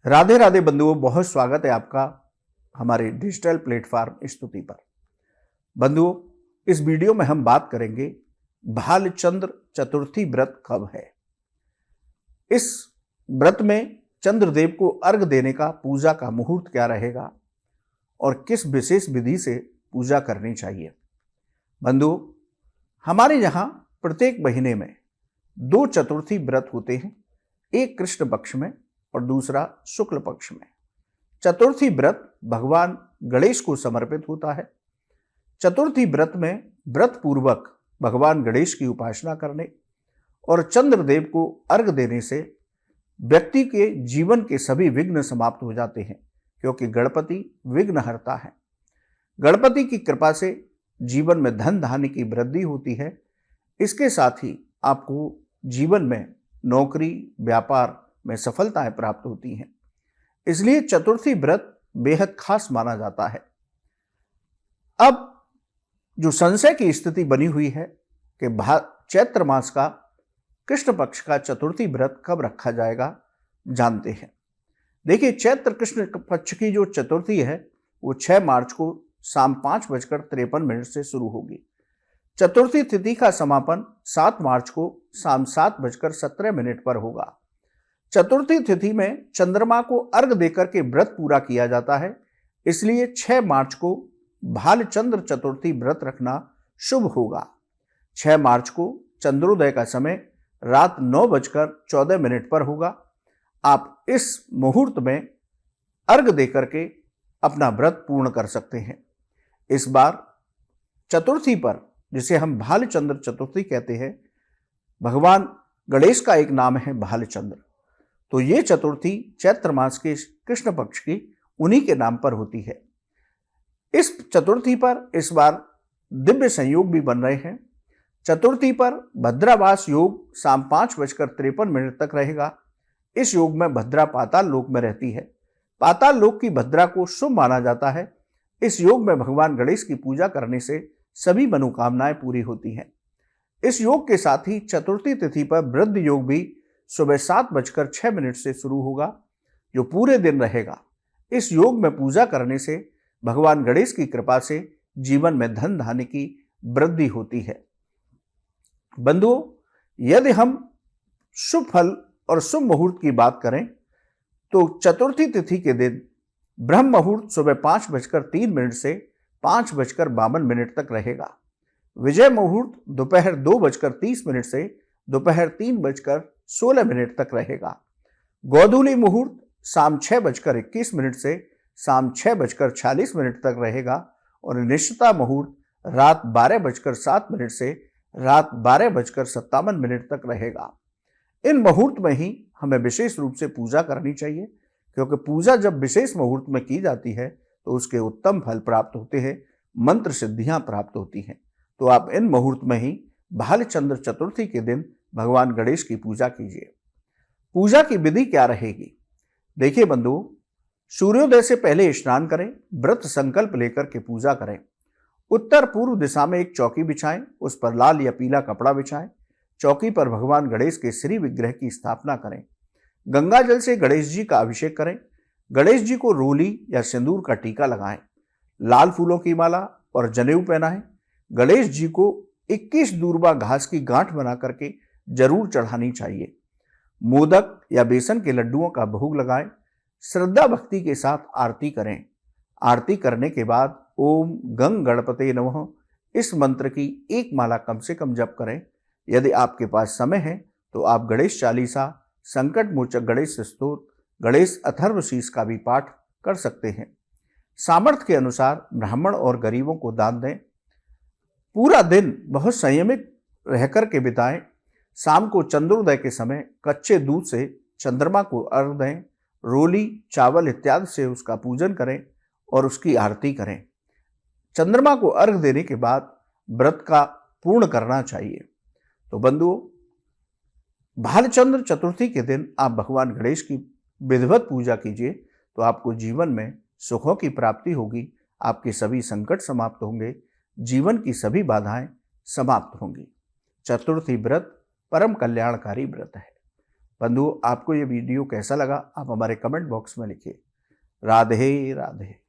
राधे राधे बंधुओं, बहुत स्वागत है आपका हमारे डिजिटल प्लेटफॉर्म स्तुति पर। बंधुओं, इस वीडियो में हम बात करेंगे भालचंद्र चतुर्थी व्रत कब है। इस व्रत में चंद्रदेव को अर्घ देने का पूजा का मुहूर्त क्या रहेगा और किस विशेष विधि से पूजा करनी चाहिए। बंधुओं, हमारे यहाँ प्रत्येक महीने में 2 चतुर्थी व्रत होते हैं, एक कृष्ण पक्ष में और दूसरा शुक्ल पक्ष में। चतुर्थी व्रत भगवान गणेश को समर्पित होता है। चतुर्थी व्रत में व्रत पूर्वक भगवान गणेश की उपासना करने और चंद्रदेव को अर्घ देने से व्यक्ति के जीवन के सभी विघ्न समाप्त हो जाते हैं, क्योंकि गणपति विघ्नहर्ता है। गणपति की कृपा से जीवन में धन धान्य की वृद्धि होती है। इसके साथ ही आपको जीवन में नौकरी व्यापार में सफलताएं प्राप्त होती हैं। इसलिए चतुर्थी व्रत बेहद खास माना जाता है। अब जो संशय की स्थिति बनी हुई है कि चैत्र मास का कृष्ण पक्ष का चतुर्थी व्रत कब रखा जाएगा, जानते हैं। देखिए, चैत्र कृष्ण पक्ष की जो चतुर्थी है वो 6 मार्च को शाम 5:53 से शुरू होगी। चतुर्थी तिथि का समापन 7 मार्च को शाम 7:17 पर होगा। चतुर्थी तिथि में चंद्रमा को अर्घ देकर के व्रत पूरा किया जाता है, इसलिए 6 मार्च को भालचंद्र चतुर्थी व्रत रखना शुभ होगा। 6 मार्च को चंद्रोदय का समय रात 9:14 पर होगा। आप इस मुहूर्त में अर्घ देकर के अपना व्रत पूर्ण कर सकते हैं। इस बार चतुर्थी पर, जिसे हम भालचंद्र चतुर्थी कहते हैं, भगवान गणेश का एक नाम है भालचंद्र, तो ये चतुर्थी चैत्र मास के कृष्ण पक्ष की उन्हीं के नाम पर होती है। इस चतुर्थी पर इस बार दिव्य संयोग भी बन रहे हैं। चतुर्थी पर भद्रावास योग शाम 5:53 तक रहेगा। इस योग में भद्रा पाताल लोक में रहती है। पाताल लोक की भद्रा को शुभ माना जाता है। इस योग में भगवान गणेश की पूजा करने से सभी मनोकामनाएं पूरी होती हैं। इस योग के साथ ही चतुर्थी तिथि पर वृद्ध योग भी सुबह 7:06 से शुरू होगा, जो पूरे दिन रहेगा। इस योग में पूजा करने से भगवान गणेश की कृपा से जीवन में धन धान्य की वृद्धि होती है। बंधुओं, यदि हम शुभ फल और शुभ मुहूर्त की बात करें तो चतुर्थी तिथि के दिन ब्रह्म मुहूर्त सुबह 5:03 से 5:52 तक रहेगा। विजय मुहूर्त दोपहर 2:30 से दोपहर 3:16 तक रहेगा। गोधूली मुहूर्त शाम 6:21 से शाम 6:46 तक रहेगा और निश्चिता मुहूर्त रात 12:07 से रात 12:57 तक रहेगा। इन मुहूर्त में ही हमें विशेष रूप से पूजा करनी चाहिए, क्योंकि पूजा जब विशेष मुहूर्त में की जाती है तो उसके उत्तम फल प्राप्त होते हैं, मंत्र सिद्धियां प्राप्त होती हैं। तो आप इन मुहूर्त में ही भालचंद्र चतुर्थी के दिन भगवान गणेश की पूजा कीजिए। पूजा की विधि क्या रहेगी? देखिए बंधुओं, सूर्योदय से पहले स्नान करें, व्रत संकल्प लेकर के पूजा करें। उत्तर पूर्व दिशा में एक चौकी बिछाएं, उस पर लाल या पीला कपड़ा बिछाएं। चौकी पर भगवान गणेश के श्री विग्रह की स्थापना करें। गंगा जल से गणेश जी का अभिषेक करें। गणेश जी को रोली या सिंदूर का टीका लगाएं। लाल फूलों की माला और जनेऊ पहनाएं। गणेश जी को 21 दूर्वा घास की गांठ बना करके जरूर चढ़ानी चाहिए। मोदक या बेसन के लड्डुओं का भोग लगाएं। श्रद्धा भक्ति के साथ आरती करें। आरती करने के बाद ओम गंग गणपते नमः इस मंत्र की एक माला कम से कम जप करें। यदि आपके पास समय है तो आप गणेश चालीसा, संकट मोचक गणेश स्तोत्र, गणेश अथर्वशीष का भी पाठ कर सकते हैं। सामर्थ्य के अनुसार ब्राह्मण और गरीबों को दान दें। पूरा दिन बहुत संयमित रहकर के बिताएं। शाम को चंद्रोदय के समय कच्चे दूध से चंद्रमा को अर्घ दें। रोली, चावल इत्यादि से उसका पूजन करें और उसकी आरती करें। चंद्रमा को अर्घ देने के बाद व्रत का पूर्ण करना चाहिए। तो बंधुओं, भालचंद्र चतुर्थी के दिन आप भगवान गणेश की विधिवत पूजा कीजिए, तो आपको जीवन में सुखों की प्राप्ति होगी। आपके सभी संकट समाप्त होंगे। जीवन की सभी बाधाएं समाप्त होंगी। चतुर्थी व्रत परम कल्याणकारी व्रत है। बंधुओं, आपको ये वीडियो कैसा लगा आप हमारे कमेंट बॉक्स में लिखिए। राधे राधे।